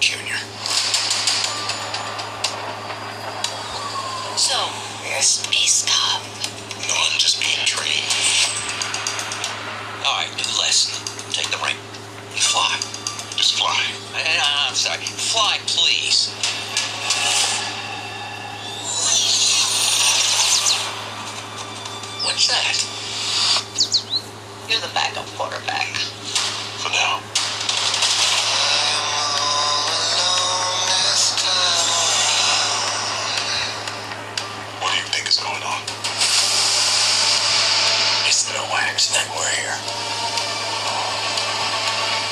Junior. So, you're a space cop. No, I'm just being trained. All right, listen. Take the ring. Fly. Just fly. I'm sorry. Fly, please. What's that? You're the backup quarterback. For now. What do you think is going on? It's no accident we're here.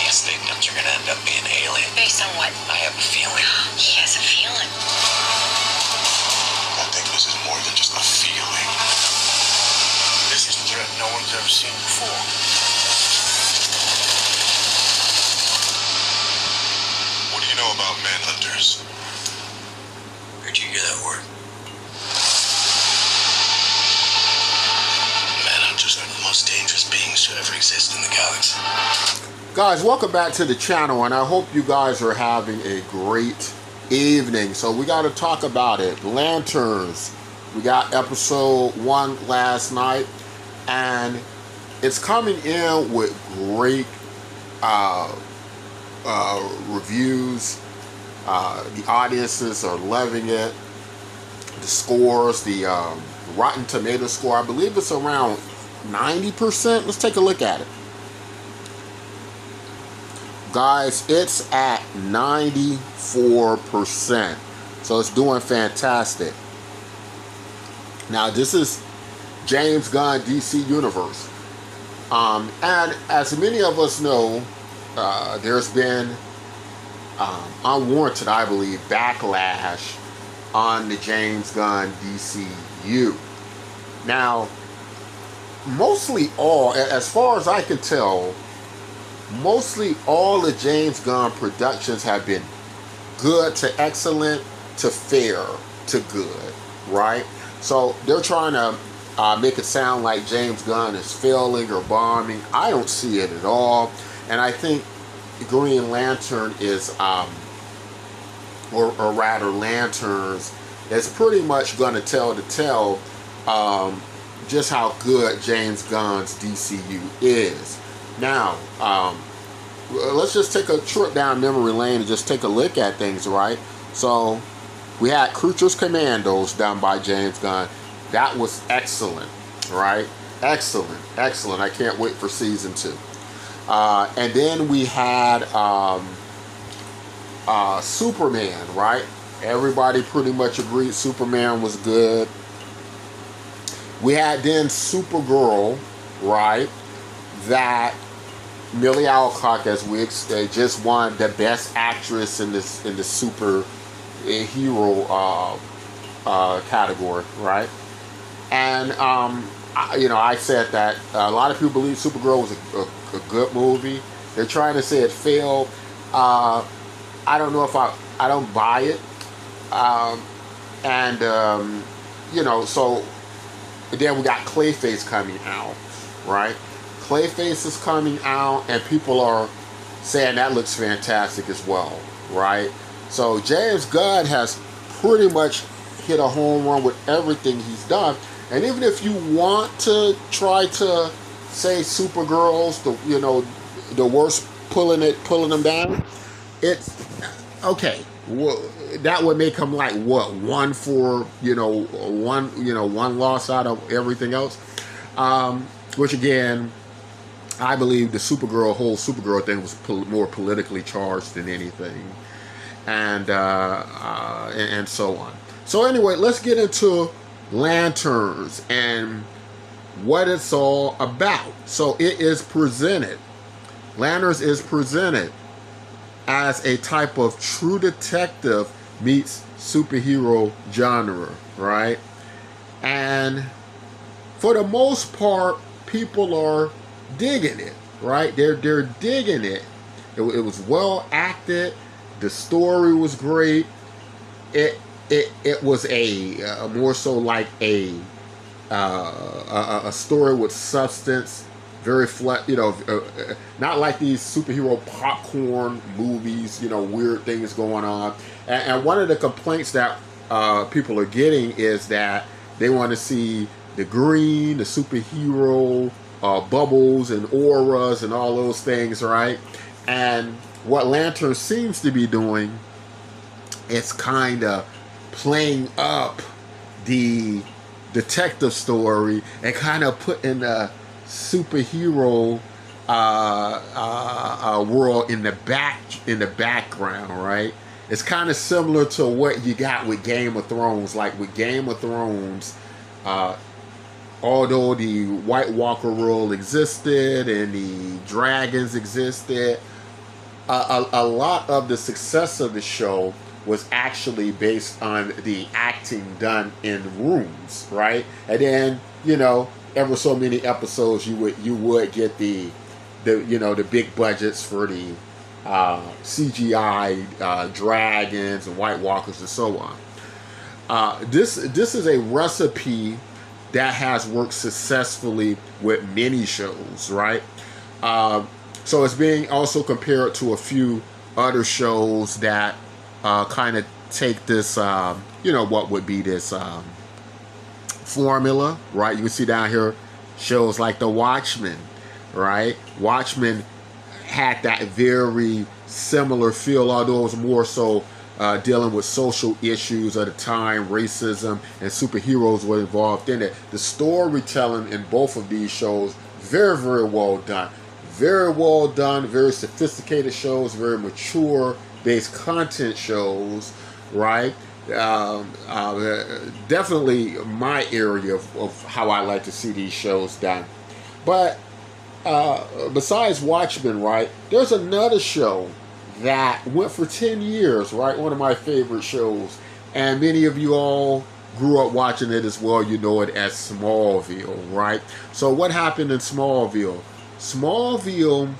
These victims are gonna end up being alien. Based on what? I have a feeling. He has a feeling. I think this is more than just a feeling. This is a threat no one's ever seen before. What do you know about manhunters? Where'd you hear that word? Manhunters are the most dangerous beings to ever exist in the galaxy. Guys, welcome back to the channel, and I hope you guys are having a great evening. So we got to talk about it. Lanterns. We got episode 1 last night, and it's coming in with great reviews. The audiences are loving it. The scores, the Rotten Tomato score, I believe it's around 90%. Let's take a look at it. Guys, it's at 94%. So it's doing fantastic. Now, this is James Gunn, DC Universe. And as many of us know, there's been unwarranted, I believe, backlash on the James Gunn DCU. Now, mostly all, as far as I can tell, mostly all the James Gunn productions have been good to excellent to fair to good, right? So they're trying to make it sound like James Gunn is failing or bombing. I don't see it at all. And I think Green Lantern is, or rather Lanterns, is pretty much going to tell the tale just how good James Gunn's DCU is. Now, let's just take a trip down memory lane and just take a look at things, right? So, we had Creatures Commandos done by James Gunn. That was excellent, right? Excellent, excellent. I can't wait for season 2. And then we had Superman, right? Everybody pretty much agreed Superman was good. We had then Supergirl, right? That Millie Alcock, as we just won the best actress in the superhero category, right? And I said that a lot of people believe Supergirl was a good movie. They're trying to say it failed. I don't know if I don't buy it. So then we got Clayface coming out, right? Clayface is coming out, and people are saying that looks fantastic as well, right? So James Gunn has pretty much hit a home run with everything he's done. And even if you want to try to say Supergirl's the worst, pulling them down, it's okay. Well, that would make him like what, one loss out of everything else, which again, I believe the whole Supergirl thing was more politically charged than anything, and so on. So anyway, let's get into Lanterns and what it's all about. So it is presented. Lanterns is presented as a type of true detective meets superhero genre, right? And for the most part, people are digging it, right? They're digging it. It was well acted. The story was great. It was a more so like a story with substance very flat, not like these superhero popcorn movies, weird things going on. And one of the complaints that people are getting is that they want to see the green, the superhero bubbles and auras and all those things, right? And what Lantern seems to be doing is kind of playing up the detective story and kind of putting a superhero world in the background, right? It's kind of similar to what you got with Game of Thrones. Like with Game of Thrones, although the White Walker world existed and the dragons existed, a lot of the success of the show was actually based on the acting done in rooms, right? And then, ever so many episodes, you would get the big budgets for the CGI dragons and White Walkers and so on. This is a recipe that has worked successfully with many shows, right? So it's being also compared to a few other shows that kind of take this, what would be this formula, right? You can see down here shows like The Watchmen, right? Watchmen had that very similar feel, although it was more so dealing with social issues at the time, racism, and superheroes were involved in it. The storytelling in both of these shows, very, very well done. Very well done, very sophisticated shows, very mature based content shows, right? Definitely my area of how I like to see these shows done. But besides Watchmen, right, there's another show that went for 10 years, right? One of my favorite shows. And many of you all grew up watching it as well. You know it as Smallville, right? So what happened in Smallville? Smallville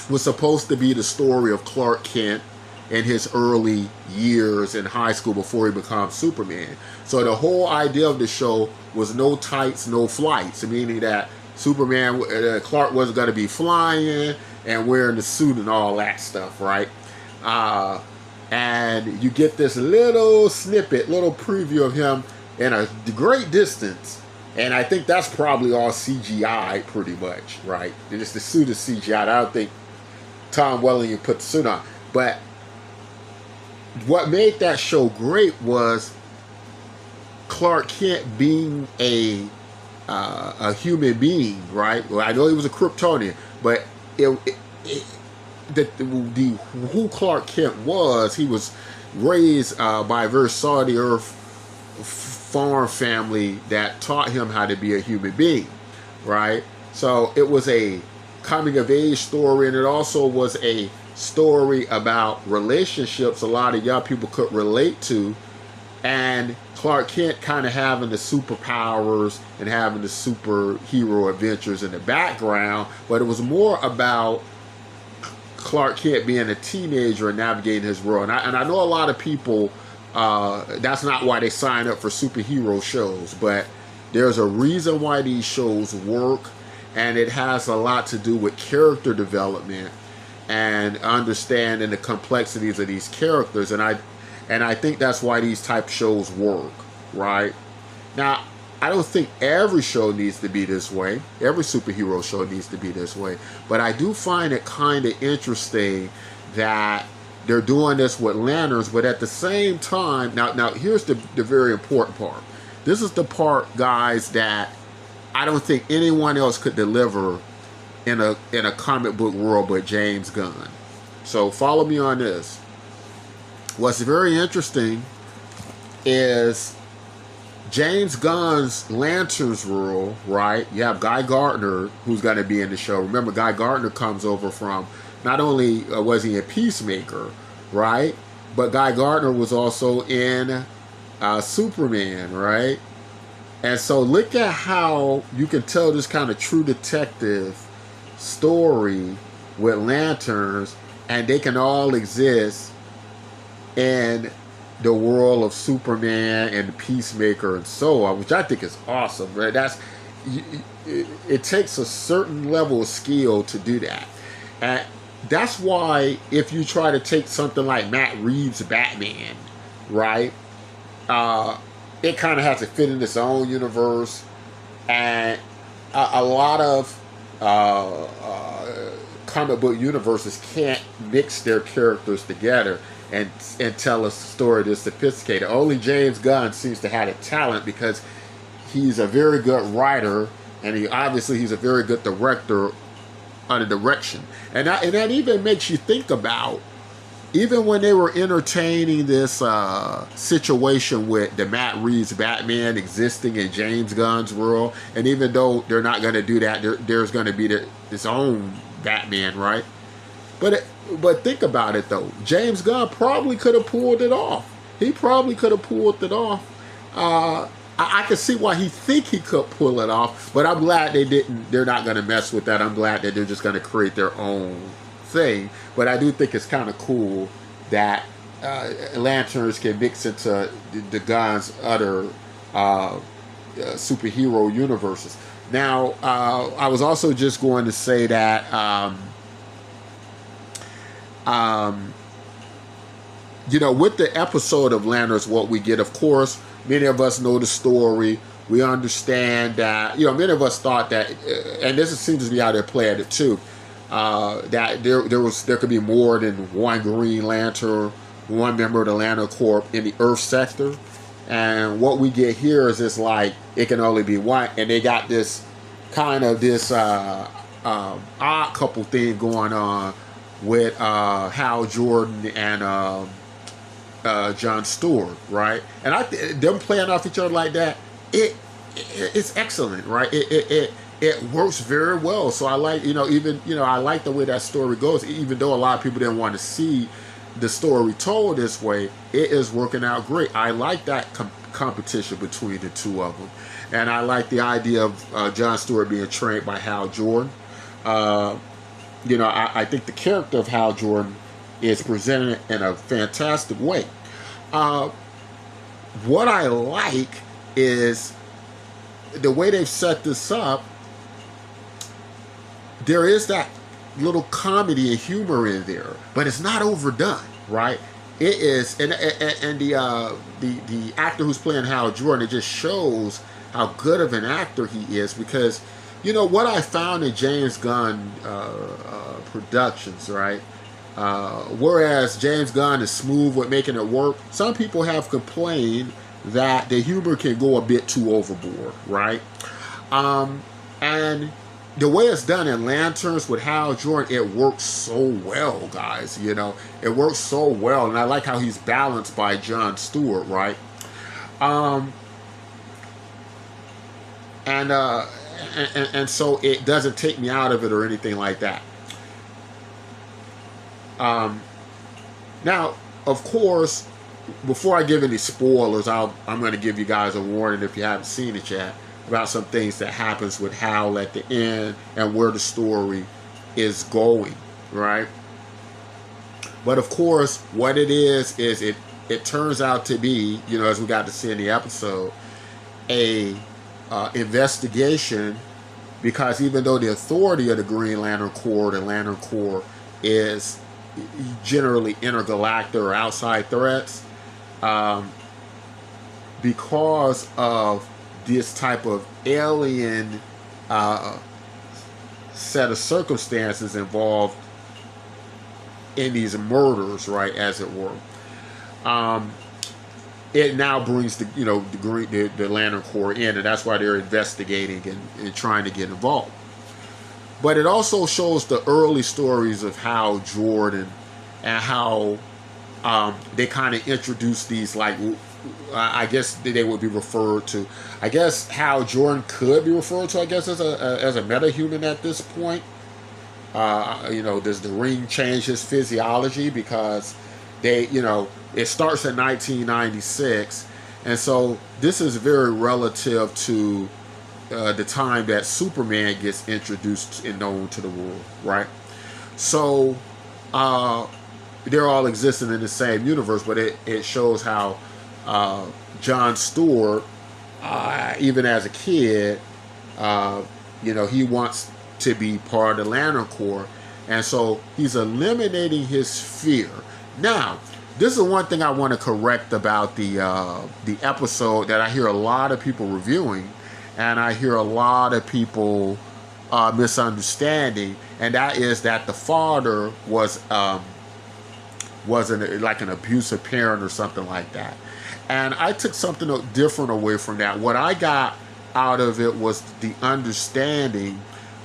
was supposed to be the story of Clark Kent in his early years in high school before he becomes Superman. So the whole idea of the show was no tights, no flights, meaning that Clark wasn't going to be flying and wearing the suit and all that stuff, right? And you get this little snippet, little preview of him in a great distance. And I think that's probably all CGI pretty much, right? And it's the suit is CGI. I don't think Tom Welling put the suit on. But what made that show great was Clark Kent being a human being, right? Well, I know he was a Kryptonian, but who Clark Kent was, he was raised by a very Saudi Earth farm family that taught him how to be a human being, right? So it was a coming of age story, and it also was a story about relationships a lot of young people could relate to, and Clark Kent kind of having the superpowers and having the superhero adventures in the background, but it was more about Clark Kent being a teenager and navigating his world. And I know a lot of people, that's not why they sign up for superhero shows, but there's a reason why these shows work, and it has a lot to do with character development and understanding the complexities of these characters. And I think that's why these type shows work, right? Now, I don't think every show needs to be this way. Every superhero show needs to be this way. But I do find it kind of interesting that they're doing this with lanterns, but at the same time, now here's the very important part. This is the part, guys, that I don't think anyone else could deliver in a comic book world but James Gunn. So follow me on this. What's very interesting is James Gunn's Lanterns world, right? You have Guy Gardner, who's going to be in the show. Remember, Guy Gardner comes over from, not only was he a Peacemaker, right? But Guy Gardner was also in Superman, right? And so look at how you can tell this kind of true detective story with lanterns, and they can all exist in the world of Superman and Peacemaker and so on, which I think is awesome, right? it takes a certain level of skill to do that. And that's why if you try to take something like Matt Reeves' Batman, right, it kind of has to fit in its own universe, and a lot of comic book universes can't mix their characters together and tell a story that's sophisticated. Only James Gunn seems to have the talent because he's a very good writer, and he's a very good director on the direction. And that even makes you think about, even when they were entertaining this situation with the Matt Reeves Batman existing in James Gunn's world, and even though they're not going to do that, there's going to be its own Batman, right? But think about it though. James Gunn probably could have pulled it off. He probably could have pulled it off. I can see why he think he could pull it off, but I'm glad they didn't. They're not going to mess with that. I'm glad that they're just going to create their own thing. But I do think it's kind of cool that Lanterns can mix into the Gunn's other superhero universes. Now, I was also just going to say that, with the episode of Lanterns, what we get, of course, many of us know the story. We understand that, many of us thought that, and this seems to be how they're playing it too, that there could be more than one Green Lantern, one member of the Lantern Corps in the Earth sector. And what we get here is just like, it can only be one. And they got this kind of odd couple thing going on with Hal Jordan and John Stewart, right? And them playing off each other like that, it's excellent, right? It works very well. So I like, I like the way that story goes, even though a lot of people didn't want to see the story told this way. It is working out great. I like that competition between the two of them, and I like the idea of John Stewart being trained by Hal Jordan. I think the character of Hal Jordan is presented in a fantastic way. What I like is the way they've set this up. There is that little comedy and humor in there, but it's not overdone, right? It is, and the actor who's playing Hal Jordan, it just shows how good of an actor he is, because what I found in James Gunn productions, right? Whereas James Gunn is smooth with making it work, some people have complained that the humor can go a bit too overboard, right? And the way it's done in Lanterns with Hal Jordan, it works so well, guys. It works so well, and I like how he's balanced by John Stewart, right? And so it doesn't take me out of it or anything like that. Now, of course, before I give any spoilers, I'm going to give you guys a warning if you haven't seen it yet about some things that happens with Hal at the end and where the story is going, right? But of course, what it is it turns out to be, as we got to see in the episode, a investigation, because even though the authority of the Green Lantern Corps, the Lantern Corps, is generally intergalactic or outside threats, because of this type of alien set of circumstances involved in these murders, right, as it were. It now brings the Lantern Corps in, and that's why they're investigating and trying to get involved. But it also shows the early stories of Hal Jordan and how they kind of introduced these, like, I guess they would be referred to. I guess Hal Jordan could be referred to, I guess, as a metahuman at this point. Does the Ring change his physiology? Because it starts in 1996, and so this is very relative to the time that Superman gets introduced and known to the world, right? So they're all existing in the same universe, but it shows how John Stewart, even as a kid, He wants to be part of the Lantern Corps, and so he's eliminating his fear. Now, this is one thing I want to correct about the episode that I hear a lot of people reviewing, and I hear a lot of people misunderstanding, and that is that the father wasn't like an abusive parent or something like that. And I took something different away from that. What I got out of it was the understanding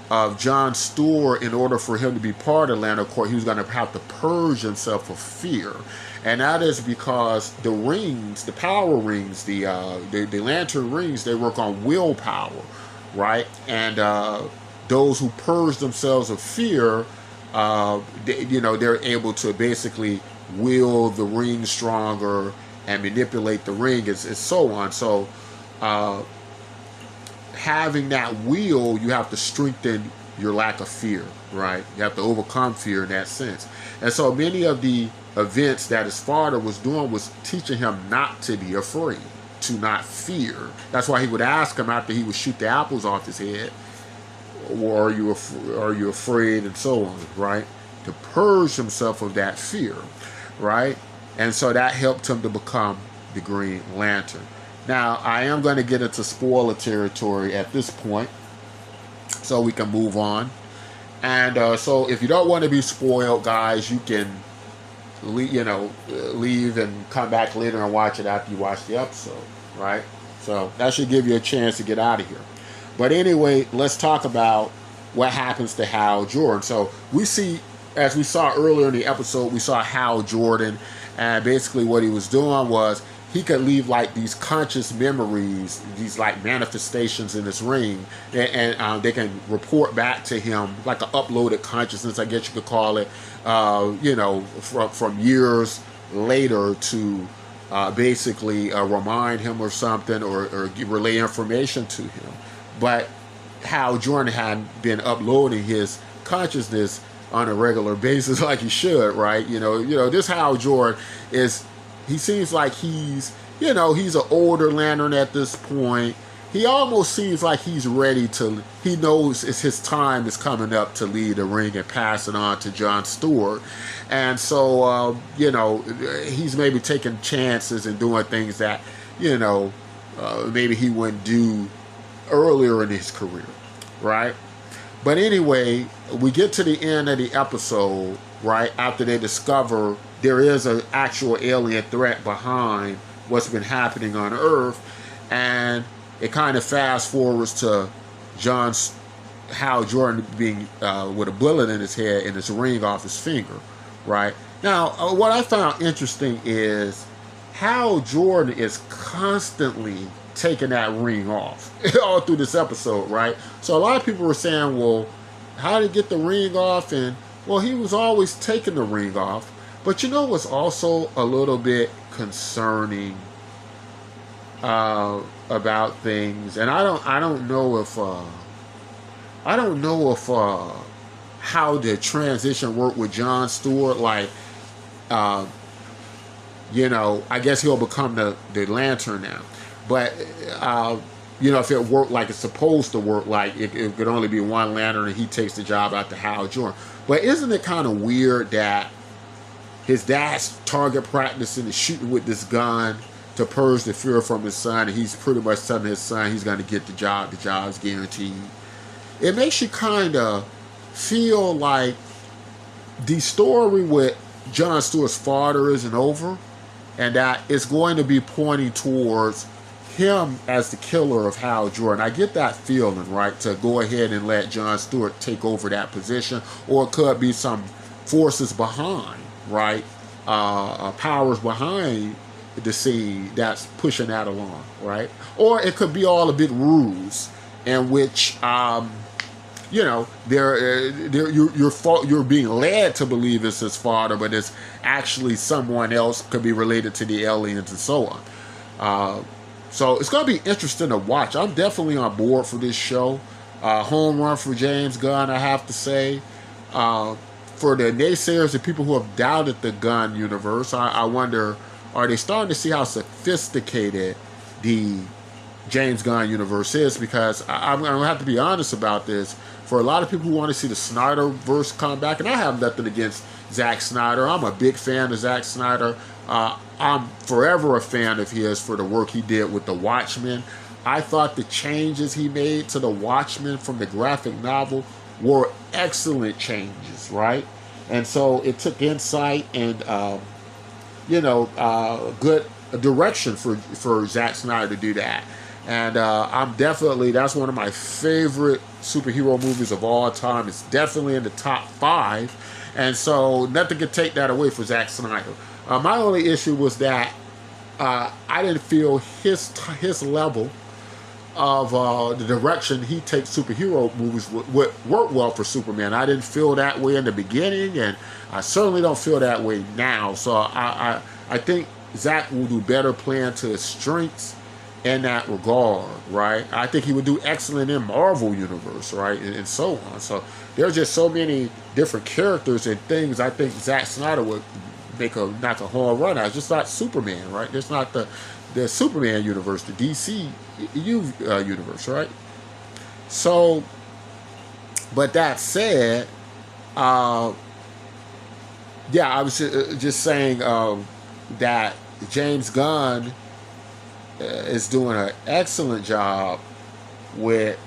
of John Stewart. In order for him to be part of Lantern Corps, he was going to have to purge himself of fear. And that is because the rings, the power rings, the lantern rings, they work on willpower, right? And those who purge themselves of fear, they're able to basically will the ring stronger and manipulate the ring, and so on. So having that will, you have to strengthen your lack of fear, right? You have to overcome fear in that sense. And so many of the events that his father was doing was teaching him not to be afraid, to not fear. That's why he would ask him after he would shoot the apples off his head, or are you afraid, and so on, right? To purge himself of that fear, right? And so that helped him to become the Green Lantern. Now, I am going to get into spoiler territory at this point, so we can move on. And so if you don't want to be spoiled, guys, you can leave and come back later and watch it after you watch the episode, right? So that should give you a chance to get out of here. But anyway, let's talk about what happens to Hal Jordan. So we see, as we saw earlier in the episode, we saw Hal Jordan, and basically what he was doing was he could leave like these conscious memories, these like manifestations in this ring, and they can report back to him like an uploaded consciousness, I guess you could call it, from years later to basically remind him or something, or relay information to him. But Hal Jordan had been uploading his consciousness on a regular basis like he should, right? This Hal Jordan he seems like he's an older Lantern at this point. He almost seems like he's ready to, he knows his time is coming up to lead the ring and pass it on to John Stewart. And so, he's maybe taking chances and doing things that, maybe he wouldn't do earlier in his career, right? But anyway, we get to the end of the episode, right, after they discover there is an actual alien threat behind what's been happening on Earth, and it kind of fast forwards to Hal Jordan being with a bullet in his head and his ring off his finger, right? Now, what I found interesting is Hal Jordan is constantly taking that ring off all through this episode, right? So a lot of people were saying, well, how did he get the ring off? And well, he was always taking the ring off. But what's also a little bit concerning about things, and I don't know if how the transition worked with John Stewart. Like, I guess he'll become the Lantern now. But if it worked like it's supposed to work, like it could only be one Lantern and he takes the job out to Hal Jordan. But isn't it kind of weird that his dad's target practicing and shooting with this gun to purge the fear from his son, and he's pretty much telling his son he's going to get the job. The job's guaranteed. It makes you kind of feel like the story with John Stewart's father isn't over, and that it's going to be pointing towards him as the killer of Hal Jordan. I get that feeling, right, to go ahead and let John Stewart take over that position, or it could be some forces behind, right, powers behind the scene that's pushing that along, right? Or it could be all a big ruse in which you're being led to believe it's his father, but it's actually someone else, could be related to the aliens and so on. So it's going to be interesting to watch. I'm definitely on board for this show. Home run for James Gunn, I have to say. For the naysayers, the people who have doubted the Gunn universe, I wonder, are they starting to see how sophisticated the James Gunn universe is, because I'm going to have to be honest about this. For a lot of people who want to see the Snyderverse come back, and I have nothing against Zack Snyder. I'm a big fan of Zack Snyder. I'm forever a fan of his for the work he did with The Watchmen. I thought the changes he made to The Watchmen from the graphic novel were excellent changes, right? And so it took insight and, good direction for Zack Snyder to do that. And that's one of my favorite superhero movies of all time. It's definitely in the top 5. And so nothing could take that away from Zack Snyder. My only issue was that I didn't feel his level of the direction he takes superhero movies would work well for Superman. I didn't feel that way in the beginning, and I certainly don't feel that way now. So I think Zack will do better playing to his strengths in that regard, right? I think he would do excellent in Marvel Universe, right, and so on. So there's just so many different characters and things I think Zack Snyder would knock a home run at. It's just not Superman, right? It's not the Superman universe, the DC universe, right? So, but that said, I was just saying that James Gunn is doing an excellent job with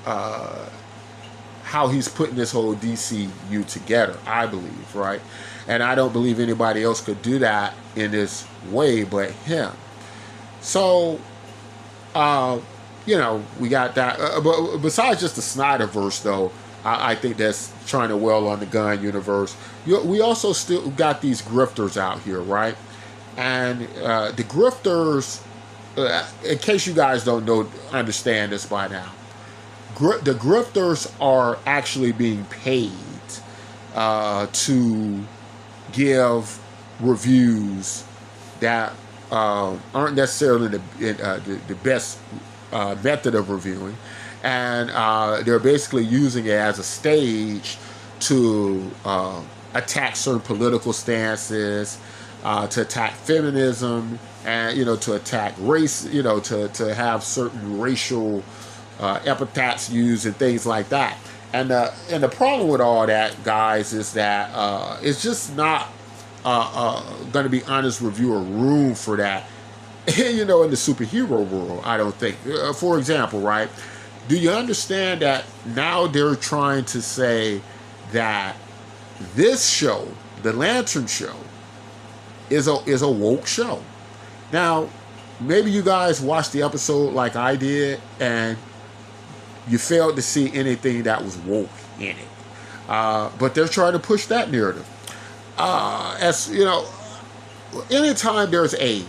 how he's putting this whole DCU together, I believe, right? And I don't believe anybody else could do that in this way but him. So, we got that. But besides just the Snyderverse, though, I think that's trying to well on the Gunn universe. We also still got these grifters out here, right? And the grifters, in case you guys don't understand this by now, the grifters are actually being paid to give reviews that aren't necessarily the best method of reviewing, and they're basically using it as a stage to attack certain political stances, to attack feminism, and to attack race, to have certain racial epithets used and things like that. And the problem with all that, guys, is that it's just not going to be honest reviewer room for that, in the superhero world, I don't think. For example, right? Do you understand that now they're trying to say that this show, the Lantern Show, is a woke show? Now, maybe you guys watched the episode like I did, and you failed to see anything that was woke in it. But they're trying to push that narrative. As you know, anytime there's a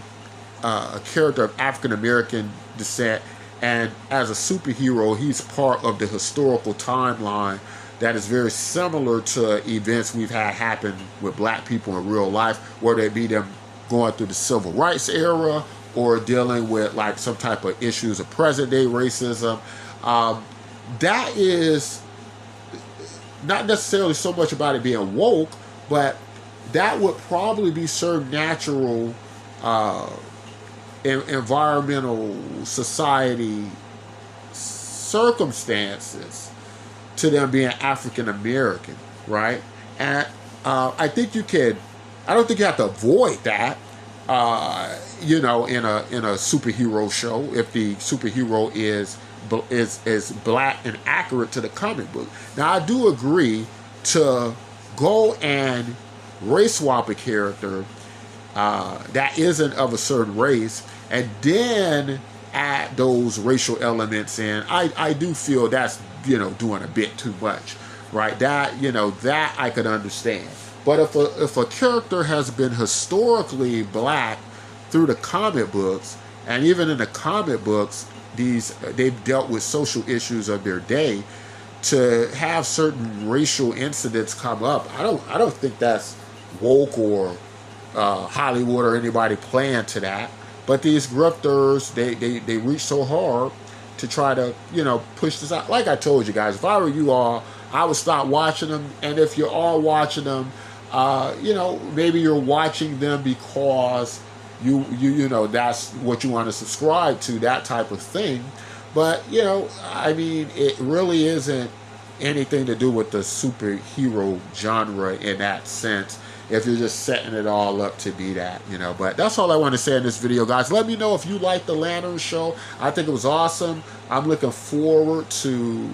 character of African American descent, and as a superhero, he's part of the historical timeline that is very similar to events we've had happen with black people in real life, whether it be them going through the civil rights era or dealing with like some type of issues of present day racism. That is not necessarily so much about it being woke, but that would probably be certain natural environmental society circumstances to them being African American, right? And I don't think you have to avoid that, in a superhero show if the superhero is black and accurate to the comic book. Now, I do agree to go and race swap a character that isn't of a certain race, and then add those racial elements in. I do feel that's doing a bit too much, right? That I could understand. But if a character has been historically black through the comic books, and even in the comic books, they've dealt with social issues of their day, to have certain racial incidents come up, I don't think that's woke or Hollywood or anybody playing to that. But these grifters, they reach so hard to try to push this out. Like I told you guys, if I were you all, I would stop watching them. And if you're all watching them, maybe you're watching them because you know, that's what you want to subscribe to, that type of thing. But, you know, I mean, it really isn't anything to do with the superhero genre in that sense, if you're just setting it all up to be that, you know. But that's all I want to say in this video, guys. Let me know if you like the Lantern show. I think it was awesome. I'm looking forward to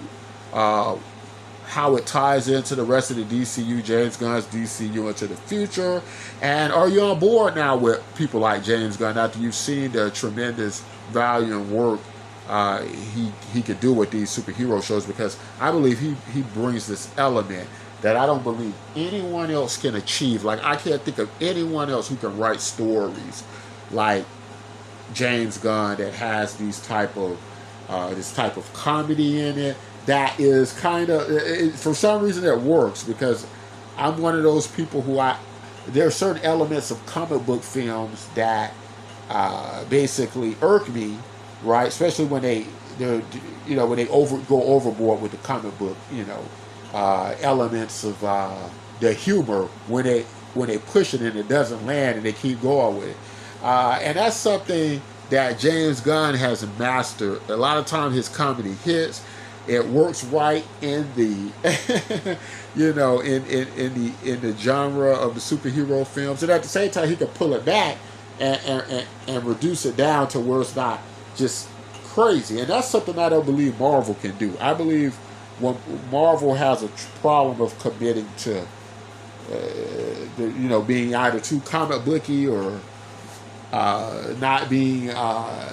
how it ties into the rest of the DCU, James Gunn's DCU into the future. And are you on board now with people like James Gunn after you've seen the tremendous value and work he could do with these superhero shows? Because I believe he brings this element that I don't believe anyone else can achieve. Like, I can't think of anyone else who can write stories like James Gunn that has these type of this type of comedy in it. That is kind of, for some reason it works, because I'm one of those people who there are certain elements of comic book films that basically irk me, right? Especially when they're you know, when they go overboard with the comic book, you know, elements of the humor, when they push it and it doesn't land and they keep going with it, and that's something that James Gunn has mastered. A lot of times his comedy hits. It works right in the, you know, in the genre of the superhero films, and at the same time he can pull it back and reduce it down to where it's not just crazy. And that's something I don't believe Marvel can do. I believe when Marvel has a problem of committing to, you know, being either too comic booky or not being a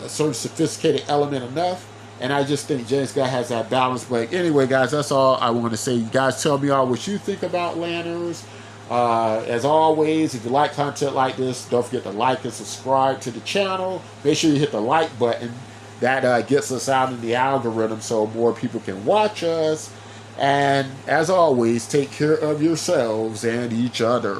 certain sophisticated element enough. And I just think James Gunn has that balance. But anyway, guys, that's all I want to say. You guys tell me all what you think about Lanterns. As always, if you like content like this, don't forget to like and subscribe to the channel. Make sure you hit the like button. That gets us out in the algorithm so more people can watch us. And as always, take care of yourselves and each other.